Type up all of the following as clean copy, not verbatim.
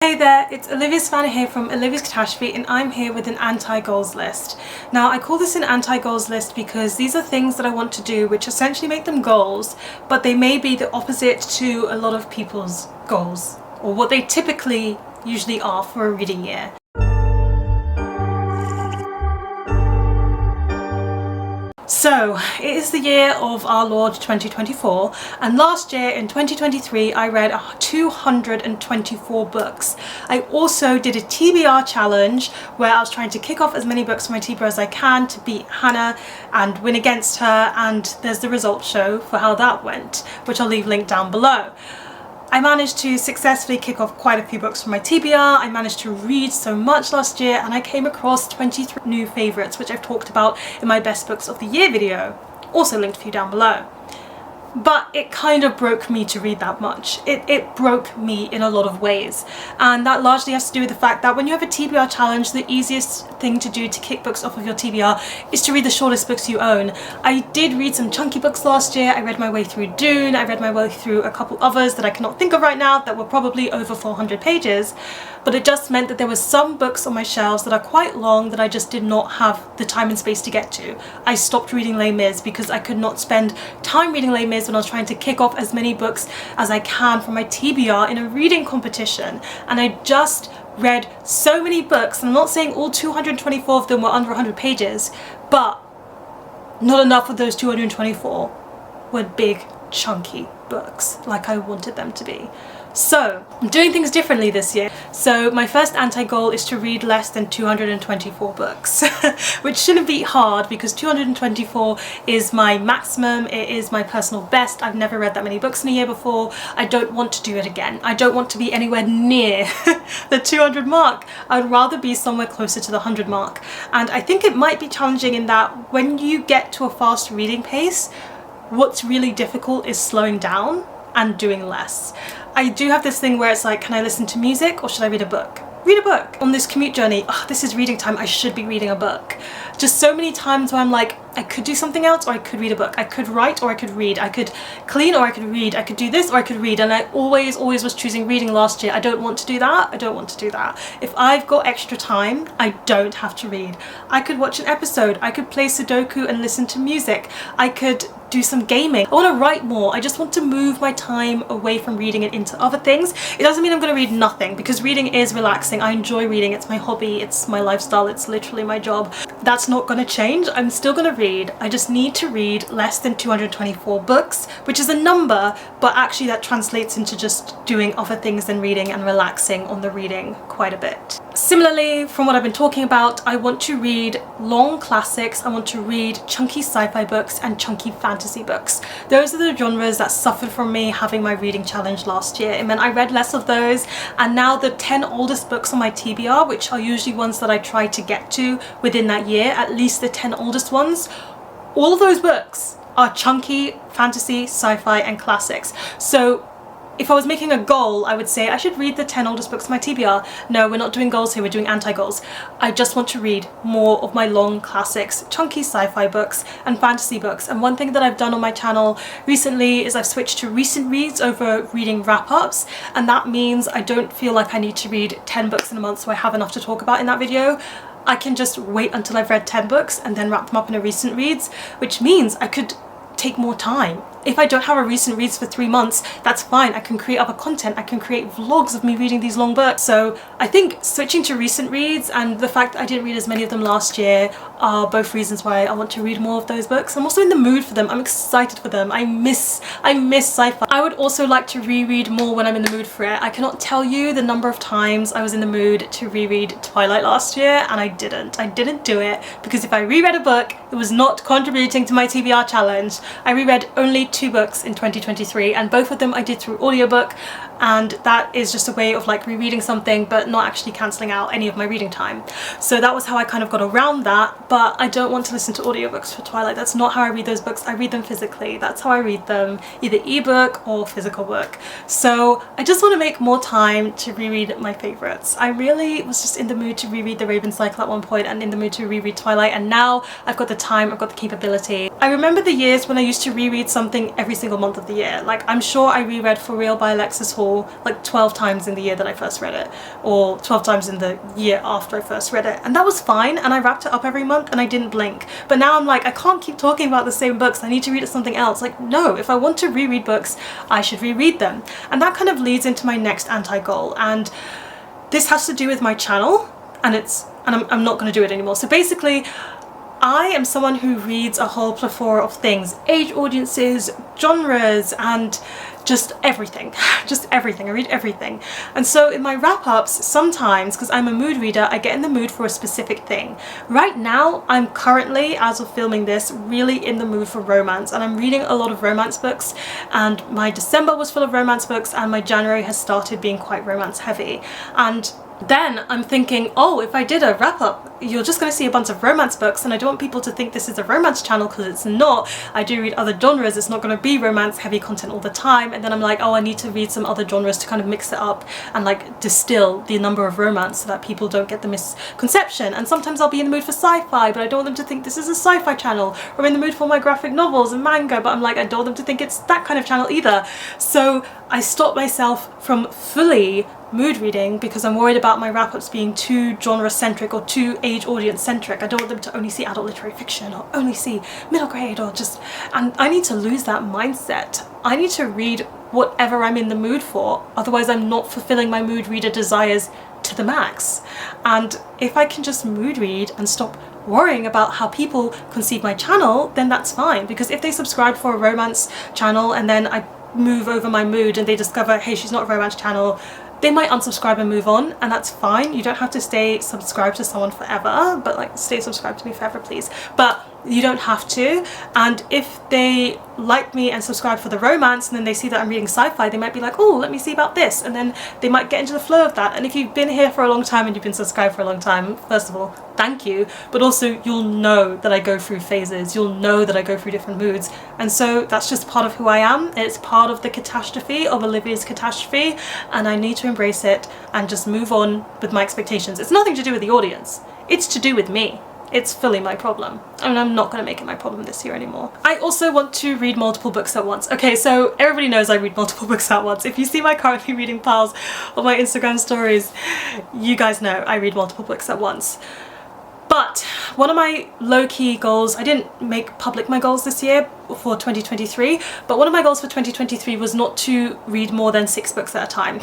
Hey there, it's Olivia-Savannah here from Olivia's Catastrophe, and I'm here with an anti-goals list. Now, I call this an anti-goals list because these are things that I want to do which essentially make them goals, but they may be the opposite to a lot of people's goals, or what they usually are for a reading year. So, it is the year of our Lord 2024, and last year in 2023 I read 224 books. I also did a TBR challenge where I was trying to kick off as many books from my TBR as I can to beat Hannah and win against her, and there's the results show for how that went, which I'll leave linked down below. I managed to successfully kick off quite a few books from my TBR. I managed to read so much last year, and I came across 23 new favourites, which I've talked about in my best books of the year video, also linked for you down below. But it kind of broke me to read that much. It broke me in a lot of ways, and that largely has to do with the fact that when you have a TBR challenge, the easiest thing to do to kick books off of your TBR is to read the shortest books you own. I did read some chunky books last year. I read my way through Dune, I read my way through a couple others that I cannot think of right now that were probably over 400 pages, but it just meant that there were some books on my shelves that are quite long that I just did not have the time and space to get to. I stopped reading Les Mis because I could not spend time reading Les Mis when I was trying to kick off as many books as I can from my TBR in a reading competition, and I just read so many books. I'm not saying all 224 of them were under 100 pages, but not enough of those 224 were big chunky books like I wanted them to be. So I'm doing things differently this year. So my first anti-goal is to read less than 224 books, which shouldn't be hard because 224 is my maximum. It is my personal best. I've never read that many books in a year before. I don't want to do it again. I don't want to be anywhere near the 200 mark. I'd rather be somewhere closer to the 100 mark. And I think it might be challenging in that when you get to a fast reading pace, what's really difficult is slowing down and doing less. I do have this thing where it's like, can I listen to music or should I read a book? Read a book. On this commute journey, this is reading time, I should be reading a book. Just so many times where I'm like, I could do something else or I could read a book. I could write or I could read. I could clean or I could read. I could do this or I could read. And I always was choosing reading last year. I don't want to do that. I don't want to do that. If I've got extra time, I don't have to read. I could watch an episode. I could play Sudoku and listen to music. I could do some gaming. I want to write more. I just want to move my time away from reading and into other things. It doesn't mean I'm going to read nothing, because reading is relaxing. I enjoy reading. It's my hobby. It's my lifestyle. It's literally my job. That's not going to change. I'm still going to read. I just need to read less than 224 books, which is a number, but actually that translates into just doing other things than reading and relaxing on the reading quite a bit. Similarly, from what I've been talking about, I want to read long classics. I want to read chunky sci-fi books and chunky fantasy books. Those are the genres that suffered from me having my reading challenge last year. It meant I read less of those, and now the 10 oldest books on my TBR, which are usually ones that I try to get to within that year, at least the 10 oldest ones, all of those books are chunky fantasy, sci-fi and classics. So if I was making a goal, I would say I should read the 10 oldest books of my TBR. No, we're not doing goals here, we're doing anti-goals. I just want to read more of my long classics, chunky sci-fi books and fantasy books. And one thing that I've done on my channel recently is I've switched to recent reads over reading wrap-ups, and that means I don't feel like I need to read 10 books in a month so I have enough to talk about in that video. I can just wait until I've read 10 books and then wrap them up in a recent reads, which means I could take more time. If I don't have a recent reads for 3 months, that's fine. I can create other content. I can create vlogs of me reading these long books. So I think switching to recent reads and the fact that I didn't read as many of them last year are both reasons why I want to read more of those books. I'm also in the mood for them. I'm excited for them. I miss sci-fi. I would also like to reread more when I'm in the mood for it. I cannot tell you the number of times I was in the mood to reread Twilight last year, and I didn't. I didn't do it because if I reread a book, it was not contributing to my TBR challenge. I reread only 2 books in 2023, and both of them I did through audiobook, and that is just a way of like rereading something but not actually cancelling out any of my reading time. So that was how I kind of got around that, but I don't want to listen to audiobooks for Twilight. That's not how I read those books. I read them physically. That's how I read them, either ebook or physical book. So I just want to make more time to reread my favourites. I really was just in the mood to reread The Raven Cycle at one point and in the mood to reread Twilight, and now I've got the time, I've got the capability. I remember the years when I used to reread something every single month of the year. Like, I'm sure I reread For Real by Alexis Hall total like 12 times in the year that I first read it, or 12 times in the year after I first read it, and that was fine, and I wrapped it up every month and I didn't blink. But now I'm like, I can't keep talking about the same books, I need to read something else. Like, no, if I want to reread books, I should reread them. And that kind of leads into my next anti-goal, and this has to do with my channel, and I'm not going to do it anymore. So basically, I am someone who reads a whole plethora of things, age audiences, genres, and just everything, just everything. I read everything. And so in my wrap-ups, sometimes, because I'm a mood reader, I get in the mood for a specific thing. Right now, I'm currently, as of filming this, really in the mood for romance, and I'm reading a lot of romance books, and my December was full of romance books, and my January has started being quite romance heavy. And then I'm thinking, oh, if I did a wrap-up, you're just going to see a bunch of romance books, and I don't want people to think this is a romance channel, because it's not. I do read other genres, it's not going to be romance heavy content all the time. And then I'm like, oh, I need to read some other genres to kind of mix it up and like distill the number of romance so that people don't get the misconception. And sometimes I'll be in the mood for sci-fi, but I don't want them to think this is a sci-fi channel. Or I'm in the mood for my graphic novels and manga, but I'm like, I don't want them to think it's that kind of channel either. So I stopped myself from fully mood reading because I'm worried about my wrap-ups being too genre-centric or too age audience-centric. I don't want them to only see adult literary fiction or only see middle grade or just... And I need to lose that mindset. I need to read whatever I'm in the mood for, otherwise I'm not fulfilling my mood reader desires to the max. And if I can just mood read and stop worrying about how people conceive my channel, then that's fine. Because if they subscribe for a romance channel and then I move over my mood and they discover, hey, she's not a romance channel, they might unsubscribe and move on, and that's fine. You don't have to stay subscribed to someone forever, but like, stay subscribed to me forever, please. But you don't have to. And if they like me and subscribe for the romance, and then they see that I'm reading sci-fi, they might be like, oh, let me see about this, and then they might get into the flow of that. And if you've been here for a long time and you've been subscribed for a long time, first of all, thank you, but also you'll know that I go through phases, you'll know that I go through different moods, and so that's just part of who I am. It's part of the catastrophe of Olivia's catastrophe, and I need to embrace it and just move on with my expectations. It's nothing to do with the audience, it's to do with me. It's fully my problem. I mean, I'm not going to make it my problem this year anymore. I also want to read multiple books at once. Okay, so everybody knows I read multiple books at once. If you see my currently reading piles on my Instagram stories, you guys know I read multiple books at once. But one of my low-key goals, I didn't make public my goals this year for 2023, but one of my goals for 2023 was not to read more than 6 books at a time,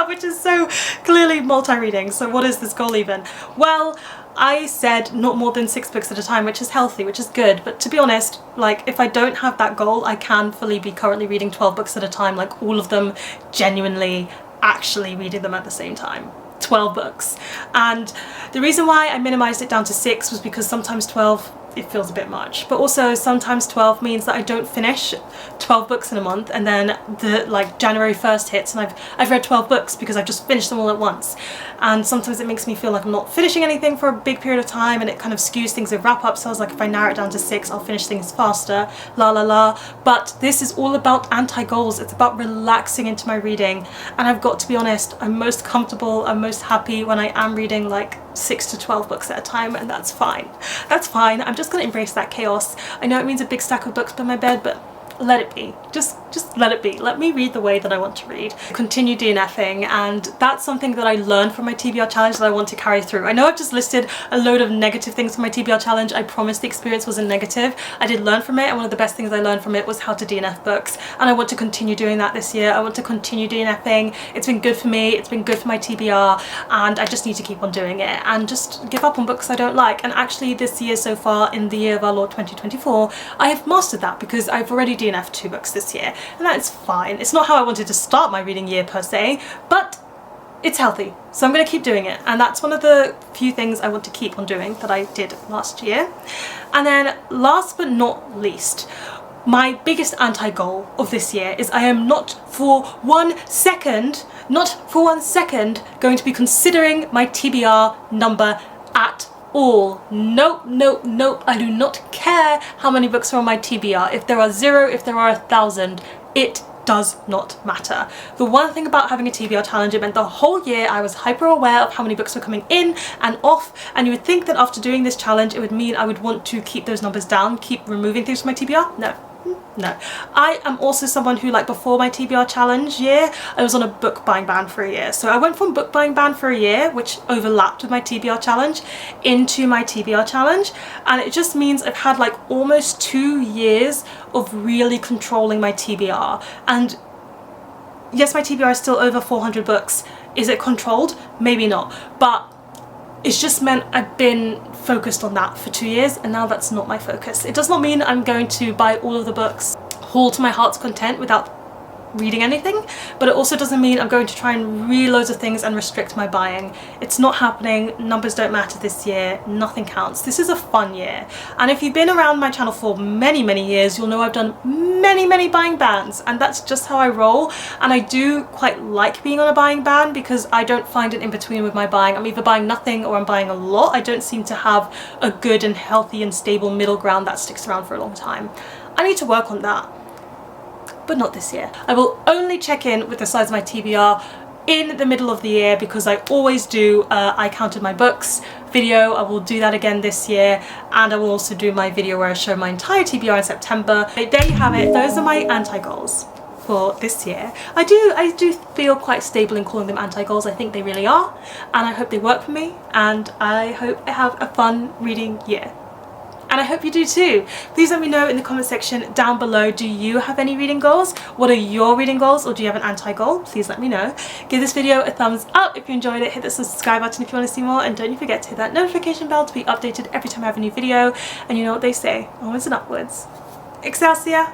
which is so clearly multi-reading. So what is this goal even? Well, I said not more than 6 books at a time, which is healthy, which is good. But to be honest, like, if I don't have that goal, I can fully be currently reading 12 books at a time, like all of them genuinely actually reading them at the same time. 12 books. And the reason why I minimized it down to 6 was because sometimes 12, it feels a bit much, but also sometimes 12 means that I don't finish 12 books in a month, and then the like January 1st hits and I've read 12 books because I've just finished them all at once. And sometimes it makes me feel like I'm not finishing anything for a big period of time, and it kind of skews things with wrap-ups. So I was like, if I narrow it down to 6, I'll finish things faster, la la la. But this is all about anti-goals. It's about relaxing into my reading, and I've got to be honest, I'm most comfortable, I'm most happy when I am reading like 6 to 12 books at a time, and that's fine. That's fine. I'm just gonna embrace that chaos. I know it means a big stack of books by my bed, but let it be. Just let it be. Let me read the way that I want to read. Continue DNFing, and that's something that I learned from my TBR challenge that I want to carry through. I know I've just listed a load of negative things from my TBR challenge. I promise the experience wasn't negative. I did learn from it, and one of the best things I learned from it was how to DNF books, and I want to continue doing that this year. I want to continue DNFing. It's been good for me, it's been good for my TBR, and I just need to keep on doing it and just give up on books I don't like. And actually this year so far, in the year of our Lord 2024, I have mastered that because I've already DNF'd 2 books this year, and that is fine. It's not how I wanted to start my reading year per se, but it's healthy, so I'm going to keep doing it, and that's one of the few things I want to keep on doing that I did last year. And then last but not least, my biggest anti-goal of this year is I am not for 1 second going to be considering my TBR number at all. Nope, nope, nope. I do not care how many books are on my TBR. If there are 0, if there are 1,000, it does not matter. The one thing about having a TBR challenge, it meant the whole year I was hyper aware of how many books were coming in and off, and you would think that after doing this challenge it would mean I would want to keep those numbers down, keep removing things from my TBR. No. No. I am also someone who, like, before my TBR challenge year, I was on a book buying ban for a year. So I went from book buying ban for a year, which overlapped with my TBR challenge, into my TBR challenge. And it just means I've had like almost 2 years of really controlling my TBR. And yes, my TBR is still over 400 books. Is it controlled? Maybe not. But it's just meant I've been focused on that for 2 years, and now that's not my focus. It does not mean I'm going to buy all of the books whole to my heart's content without reading anything, but it also doesn't mean I'm going to try and read loads of things and restrict my buying. It's not happening. Numbers don't matter this year. Nothing counts. This is a fun year. And if you've been around my channel for many years, you'll know I've done many buying bans, and that's just how I roll. And I do quite like being on a buying ban because I don't find it in between with my buying. I'm either buying nothing or I'm buying a lot. I don't seem to have a good and healthy and stable middle ground that sticks around for a long time. I need to work on that, but not this year. I will only check in with the size of my TBR in the middle of the year, because I always do I counted my books video. I will do that again this year, and I will also do my video where I show my entire TBR in September. But there you have it. Those are my anti-goals for this year. I do feel quite stable in calling them anti-goals. I think they really are, and I hope they work for me, and I hope I have a fun reading year. And I hope you do too. Please let me know in the comment section down below, do you have any reading goals? What are your reading goals, or do you have an anti-goal? Please let me know. Give this video a thumbs up if you enjoyed it. Hit the subscribe button if you want to see more, and don't you forget to hit that notification bell to be updated every time I have a new video. And you know what they say, onwards and upwards. Excelsior!